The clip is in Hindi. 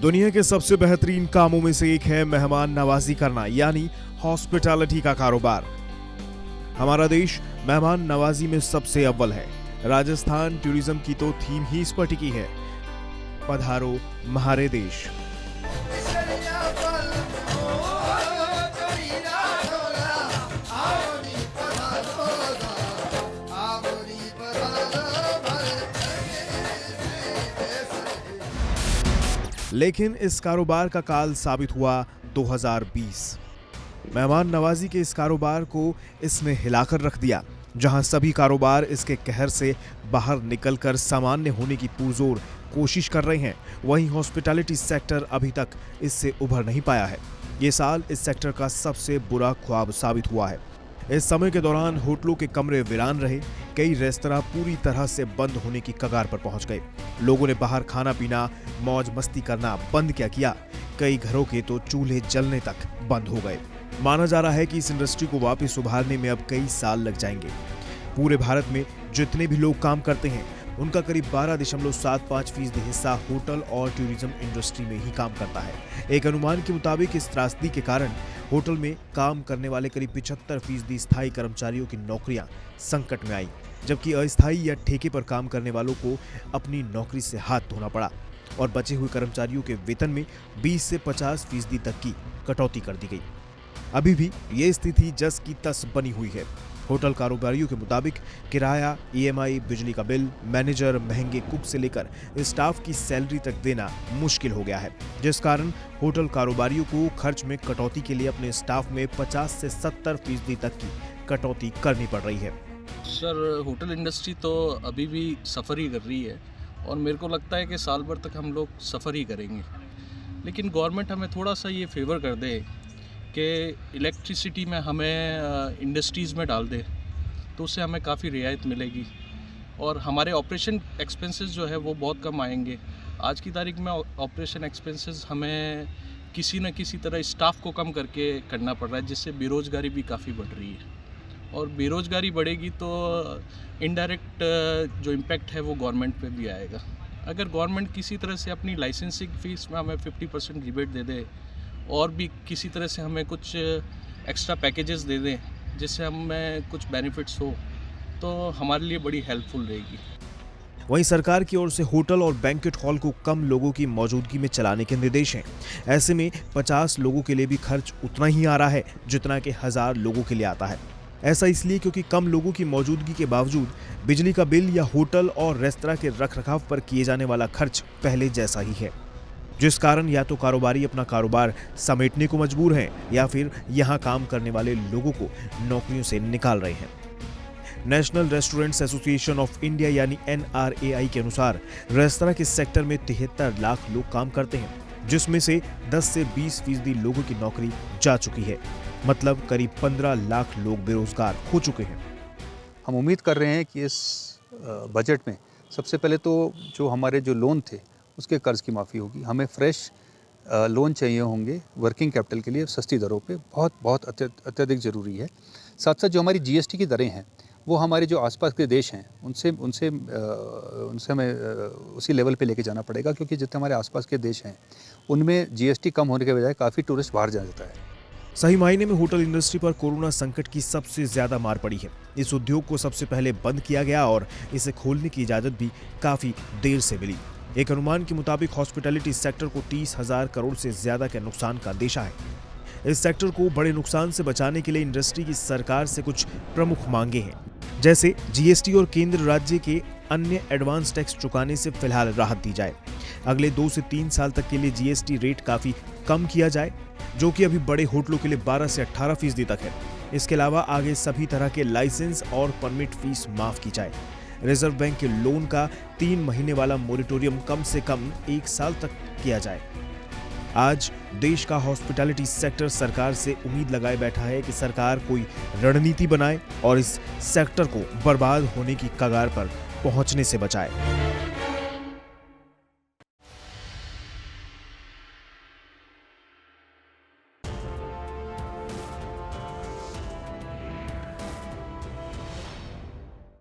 दुनिया के सबसे बेहतरीन कामों में से एक है मेहमान नवाजी करना यानी हॉस्पिटैलिटी का कारोबार। हमारा देश मेहमान नवाजी में सबसे अव्वल है। राजस्थान टूरिज्म की तो थीम ही इस पर टिकी है, पधारो म्हारे देश। लेकिन इस कारोबार का काल साबित हुआ 2020। मेहमान नवाजी के इस कारोबार को इसने हिलाकर रख दिया। जहां सभी कारोबार इसके कहर से बाहर निकलकर सामान्य होने की पुरजोर कोशिश कर रहे हैं, वहीं हॉस्पिटैलिटी सेक्टर अभी तक इससे उभर नहीं पाया है। ये साल इस सेक्टर का सबसे बुरा ख्वाब साबित हुआ है। इस समय के दौरान होटलों के कमरे वीरान रहे, कई रेस्तरां पूरी तरह से बंद होने की कगार पर पहुंच गए। लोगों ने बाहर खाना पीना, मौज मस्ती करना बंद क्या किया, कई घरों के तो चूल्हे जलने तक बंद हो गए। माना जा रहा है कि इस इंडस्ट्री को वापस उभारने में अब कई साल लग जाएंगे। पूरे भारत में जितने भी लोग काम करते हैं उनका करीब 12.75% हिस्सा होटल और टूरिज्म इंडस्ट्री में ही काम करता है। एक अनुमान के मुताबिक इस त्रासदी के कारण होटल में काम करने वाले करीब 75% स्थायी कर्मचारियों की नौकरियां संकट में आई, जबकि अस्थायी या ठेके पर काम करने वालों को अपनी नौकरी से हाथ धोना पड़ा और बचे हुए कर्मचारियों के वेतन में 20 से 50% तक की कटौती कर दी गई। अभी भी ये स्थिति जस की तस बनी हुई है। होटल कारोबारियों के मुताबिक किराया, ईएमआई, बिजली का बिल, मैनेजर, महंगे कुक से लेकर स्टाफ की सैलरी तक देना मुश्किल हो गया है, जिस कारण होटल कारोबारियों को खर्च में कटौती के लिए अपने स्टाफ में 50 से 70% तक की कटौती करनी पड़ रही है। सर, होटल इंडस्ट्री तो अभी भी सफ़र ही कर रही है और मेरे को लगता है कि साल भर तक हम लोग सफ़र ही करेंगे। लेकिन गवर्नमेंट हमें थोड़ा सा ये फेवर कर दे कि इलेक्ट्रिसिटी में हमें इंडस्ट्रीज़ में डाल दे, तो उससे हमें काफ़ी रियायत मिलेगी और हमारे ऑपरेशन एक्सपेंसेस जो है वो बहुत कम आएंगे। आज की तारीख में ऑपरेशन एक्सपेंसेस हमें किसी न किसी तरह स्टाफ को कम करके करना पड़ रहा है, जिससे बेरोज़गारी भी काफ़ी बढ़ रही है और बेरोज़गारी बढ़ेगी तो इनडायरेक्ट जो इम्पैक्ट है वो गवर्नमेंट पे भी आएगा। अगर गवर्नमेंट किसी तरह से अपनी लाइसेंसिंग फ़ीस में हमें 50% रिबेट दे दे और भी किसी तरह से हमें कुछ एक्स्ट्रा पैकेजेस दे दें जिससे हमें कुछ बेनिफिट्स हो, तो हमारे लिए बड़ी हेल्पफुल रहेगी। वहीं सरकार की ओर से होटल और बैंक्वेट हॉल को कम लोगों की मौजूदगी में चलाने के निर्देश हैं। ऐसे में 50 लोगों के लिए भी खर्च उतना ही आ रहा है जितना कि 1000 लोगों के लिए आता है। ऐसा इसलिए क्योंकि कम लोगों की मौजूदगी के बावजूद बिजली का बिल या होटल और रेस्तरां के रखरखाव पर किए जाने वाला खर्च पहले जैसा ही है, जिस कारण या तो कारोबारी अपना कारोबार समेटने को मजबूर हैं या फिर यहां काम करने वाले लोगों को नौकरियों से निकाल रहे हैं। National restaurants association of India यानी NRAI के अनुसार रेस्तरां के सेक्टर में 73 लाख लोग काम करते हैं, जिसमें से 10 से 20% लोगों की नौकरी जा चुकी है। मतलब करीब 15 लाख लोग बेरोजगार हो चुके हैं। हम उम्मीद कर रहे हैं कि इस बजट में सबसे पहले तो जो हमारे जो लोन थे उसके कर्ज की माफ़ी होगी। हमें फ्रेश लोन चाहिए होंगे वर्किंग कैपिटल के लिए सस्ती दरों पे, बहुत अत्यधिक ज़रूरी है। साथ साथ जो हमारी GST की दरें हैं वो हमारे जो आसपास के देश हैं उनसे हमें उसी लेवल पे लेके जाना पड़ेगा, क्योंकि जितने हमारे आसपास के देश हैं उनमें GST कम होने के बजाय काफ़ी टूरिस्ट बाहर जा जाता है। सही मायने में होटल इंडस्ट्री पर कोरोना संकट की सबसे ज्यादा मार पड़ी है। इस उद्योग को सबसे पहले बंद किया गया और इसे खोलने की इजाजत भी काफी देर से मिली। एक अनुमान के मुताबिक हॉस्पिटैलिटी सेक्टर को 30,000 करोड़ से ज्यादा के नुकसान का अंदेशा है। इस सेक्टर को बड़े नुकसान से बचाने के लिए इंडस्ट्री की सरकार से कुछ प्रमुख मांगे हैं, जैसे GST और केंद्र राज्य के अन्य एडवांस टैक्स चुकाने से फिलहाल राहत दी जाए। अगले 2 से 3 साल तक के लिए GST रेट काफी कम किया जाए, जो कि अभी बड़े होटलों के लिए 12 से 18% तक है। इसके अलावा आगे सभी तरह के लाइसेंस और परमिट फीस माफ की जाए। रिजर्व बैंक के लोन का 3 महीने वाला मोरेटोरियम कम से कम 1 साल तक किया जाए। आज देश का हॉस्पिटैलिटी सेक्टर सरकार से उम्मीद लगाए बैठा है कि सरकार कोई रणनीति बनाए और इस सेक्टर को बर्बाद होने की कगार पर पहुंचने से बचाए।